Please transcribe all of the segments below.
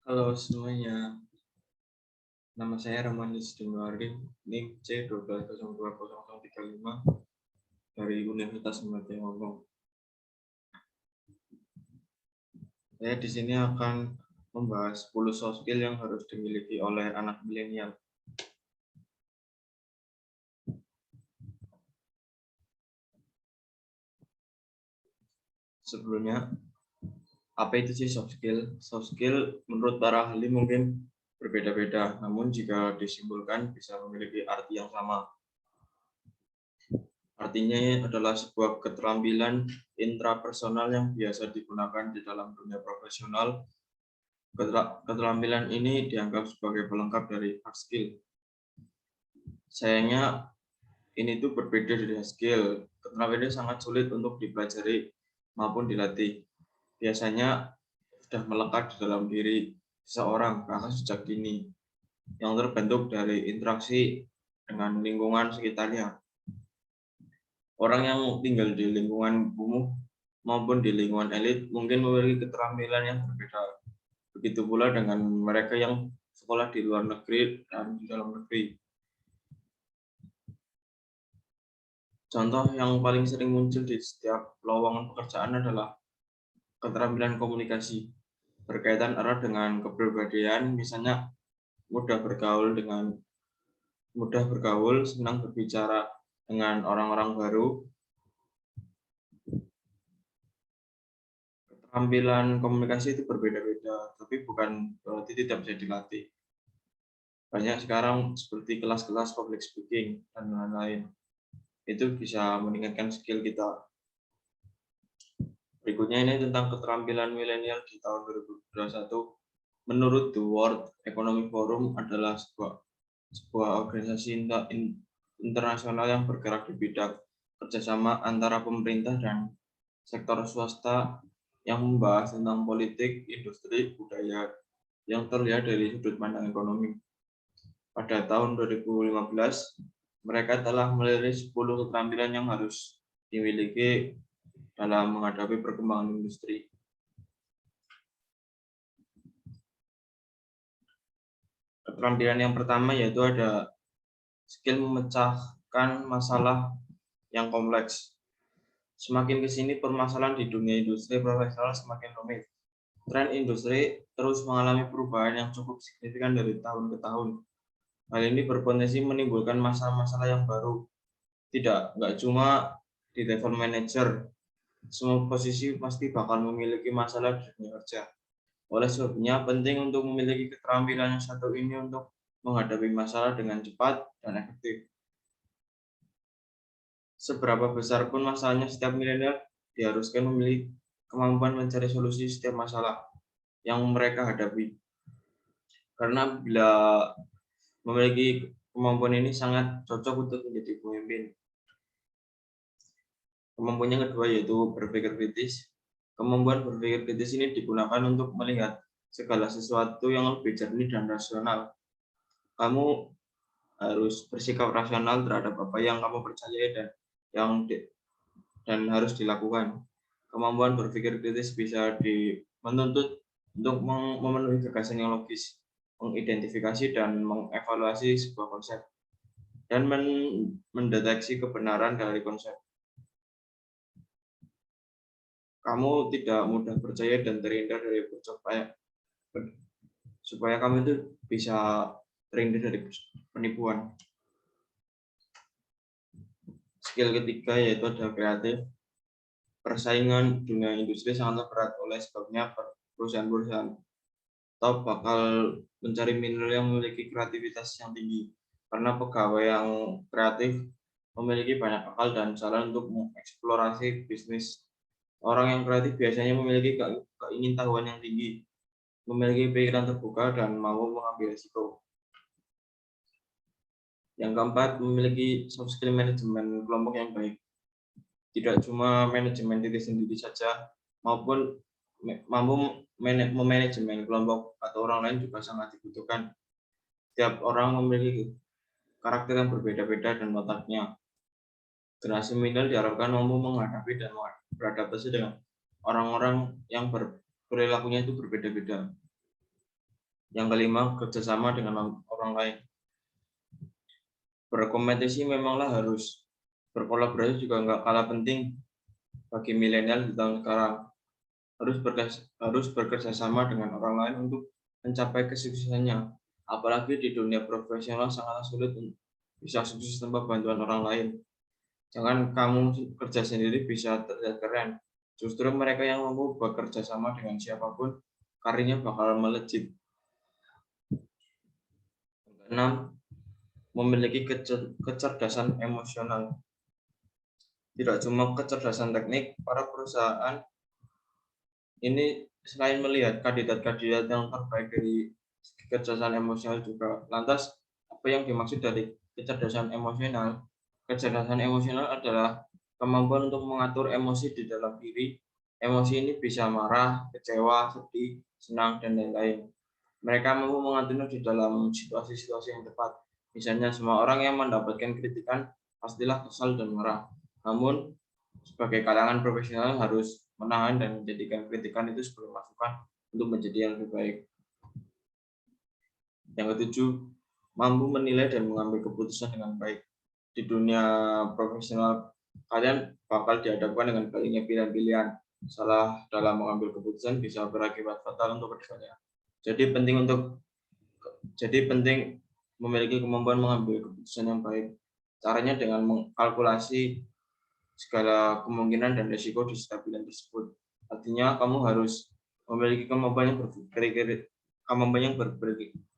Halo semuanya, nama saya Ramanis Januari, NIM C12020035 dari Universitas Madya Ngomong. Saya di sini akan membahas 10 soft skill yang harus dimiliki oleh anak milenial. Sebelumnya, apa itu sih soft skill? Soft skill menurut para ahli mungkin berbeda-beda, namun jika disimpulkan bisa memiliki arti yang sama. Artinya adalah sebuah keterampilan intrapersonal yang biasa digunakan di dalam dunia profesional. Keterampilan ini dianggap sebagai pelengkap dari hard skill. Sayangnya ini tuh berbeda dari hard skill. Keterampilan ini sangat sulit untuk dipelajari maupun dilatih. Biasanya sudah melekat di dalam diri seseorang bahkan sejak dini, yang terbentuk dari interaksi dengan lingkungan sekitarnya. Orang yang tinggal di lingkungan kumuh maupun di lingkungan elit mungkin memiliki keterampilan yang berbeda. Begitu pula dengan mereka yang sekolah di luar negeri dan di dalam negeri. Contoh yang paling sering muncul di setiap lowongan pekerjaan adalah keterampilan komunikasi. Berkaitan erat dengan kepribadian, misalnya mudah bergaul, senang berbicara dengan orang-orang baru. Keterampilan komunikasi itu berbeda-beda, tapi bukan berarti tidak bisa dilatih. Banyak sekarang seperti kelas-kelas public speaking dan lain-lain. Itu bisa meningkatkan skill kita. Berikutnya ini tentang keterampilan milenial di tahun 2021. Menurut The World Economic Forum adalah sebuah organisasi internasional yang bergerak di bidang kerjasama antara pemerintah dan sektor swasta yang membahas tentang politik, industri, budaya yang terlihat dari sudut pandang ekonomi. Pada tahun 2015, mereka telah merilis 10 keterampilan yang harus dimiliki dalam menghadapi perkembangan industri. Keterampilan yang pertama yaitu ada skill memecahkan masalah yang kompleks. Semakin ke sini permasalahan di dunia industri profesional semakin rumit. Tren industri terus mengalami perubahan yang cukup signifikan dari tahun ke tahun. Hal ini berpotensi menimbulkan masalah-masalah yang baru. Nggak cuma di level manager, semua posisi pasti bakal memiliki masalah di dunia kerja. Oleh sebabnya, penting untuk memiliki keterampilan yang satu ini untuk menghadapi masalah dengan cepat dan efektif. Seberapa besar pun masalahnya, setiap milenial diharuskan memiliki kemampuan mencari solusi setiap masalah yang mereka hadapi. Karena bila memiliki kemampuan ini sangat cocok untuk menjadi pemimpin. Kemampuan yang kedua yaitu berpikir kritis. Kemampuan berpikir kritis ini digunakan untuk melihat segala sesuatu yang lebih jernih dan rasional. Kamu harus bersikap rasional terhadap apa yang kamu percaya dan harus dilakukan. Kemampuan berpikir kritis bisa menuntut untuk memenuhi gagasan yang logis, mengidentifikasi dan mengevaluasi sebuah konsep, dan mendeteksi kebenaran dari konsep. Kamu tidak mudah percaya dan terhindar dari supaya kamu itu bisa terhindar dari penipuan. Skill ketiga yaitu ada kreatif. Persaingan dunia industri sangatlah berat, oleh sebabnya perusahaan-perusahaan top bakal mencari milenial yang memiliki kreativitas yang tinggi, karena pegawai yang kreatif memiliki banyak akal dan cara untuk mengeksplorasi bisnis. Orang yang kreatif biasanya memiliki keingintahuan yang tinggi, memiliki pikiran terbuka dan mau mengambil risiko. Yang keempat, memiliki soft skill manajemen kelompok yang baik. Tidak cuma manajemen diri sendiri saja, maupun mampu memanajemen kelompok atau orang lain juga sangat dibutuhkan. Setiap orang memiliki karakter yang berbeda-beda dan wataknya. Generasi milenial diharapkan mampu menghadapi dan beradaptasi dengan orang-orang yang perilakunya itu berbeda-beda. Yang kelima, kerjasama dengan orang lain. Berkompetisi memanglah harus, berkolaborasi juga nggak kalah penting bagi milenial di tahun sekarang. Harus bekerja sama dengan orang lain untuk mencapai kesuksesannya. Apalagi di dunia profesional sangatlah sulit untuk bisa sukses tanpa bantuan orang lain. Jangan kamu kerja sendiri bisa terlihat keren. Justru mereka yang mampu bekerja sama dengan siapapun, karirnya bakal melejit. Keenam, memiliki kecerdasan emosional. Tidak cuma kecerdasan teknik, para perusahaan ini selain melihat kandidat-kandidat yang terbaik dari kecerdasan emosional juga. Lantas, apa yang dimaksud dari kecerdasan emosional? Kecerdasan emosional adalah kemampuan untuk mengatur emosi di dalam diri. Emosi ini bisa marah, kecewa, sedih, senang, dan lain-lain. Mereka mampu mengaturnya di dalam situasi-situasi yang tepat. Misalnya, semua orang yang mendapatkan kritikan pastilah kesal dan marah. Namun, sebagai kalangan profesional harus menahan dan menjadikan kritikan itu sebagai masukan untuk menjadi yang lebih baik. Yang ketujuh, mampu menilai dan mengambil keputusan dengan baik. Di dunia profesional, kalian bakal dihadapkan dengan banyaknya pilihan-pilihan. Salah dalam mengambil keputusan bisa berakibat fatal untuk kedepannya. Jadi penting memiliki kemampuan mengambil keputusan yang baik. Caranya dengan mengkalkulasi segala kemungkinan dan risiko di setiap pilihan tersebut. Artinya kamu harus memiliki kemampuan yang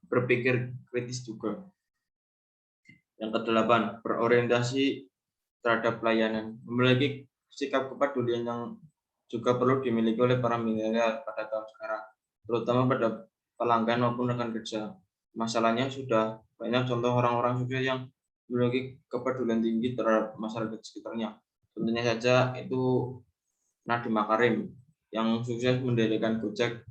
berpikir kritis juga. Yang kedelapan, berorientasi terhadap pelayanan. Memiliki sikap kepedulian yang juga perlu dimiliki oleh para milenial pada tahun sekarang, terutama pada pelanggan maupun rekan kerja. Masalahnya sudah banyak contoh orang-orang sukses yang memiliki kepedulian tinggi terhadap masyarakat sekitarnya. Tentunya saja itu Nadiem Makarim yang sukses mendirikan Gojek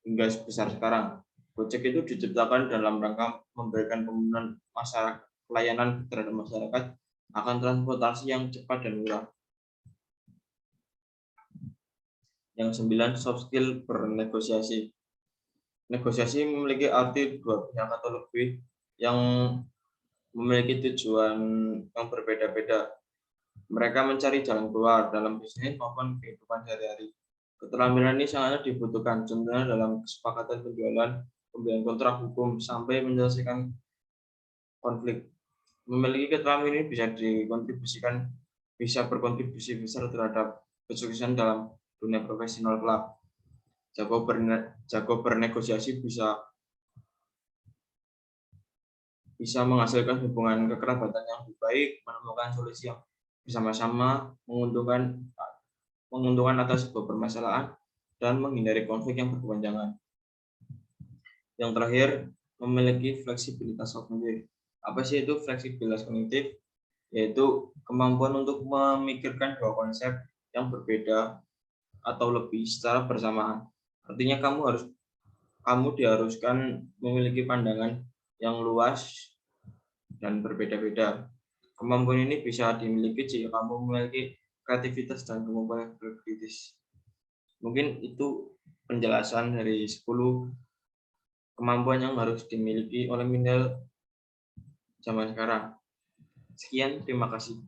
hingga sebesar sekarang. Gojek itu diciptakan dalam rangka memberikan pelayanan terhadap masyarakat akan transportasi yang cepat dan murah. Yang 9, soft skill bernegosiasi. Negosiasi memiliki arti dua pihak atau lebih yang memiliki tujuan yang berbeda-beda. Mereka mencari jalan keluar dalam bisnis maupun kehidupan sehari-hari. Keterampilan ini sangat dibutuhkan, contohnya dalam kesepakatan penjualan, pembelian kontrak hukum, sampai menyelesaikan konflik. Memiliki keterampilan ini bisa berkontribusi besar terhadap kesuksesan dalam dunia profesional kelak. Jago bernegosiasi bisa menghasilkan hubungan kekerabatan yang lebih baik, menemukan solusi yang bersama-sama, menguntungkan atas sebuah permasalahan, dan menghindari konflik yang berkepanjangan. Yang terakhir, memiliki fleksibilitas kognitif. Apa sih itu fleksibilitas kognitif? Yaitu kemampuan untuk memikirkan dua konsep yang berbeda atau lebih secara bersamaan. Artinya kamu diharuskan memiliki pandangan yang luas dan berbeda-beda. Kemampuan ini bisa dimiliki jika kamu memiliki kreativitas dan kemampuan berkritis. Mungkin itu penjelasan dari 10 kemampuan yang harus dimiliki oleh milenial zaman sekarang. Sekian, terima kasih.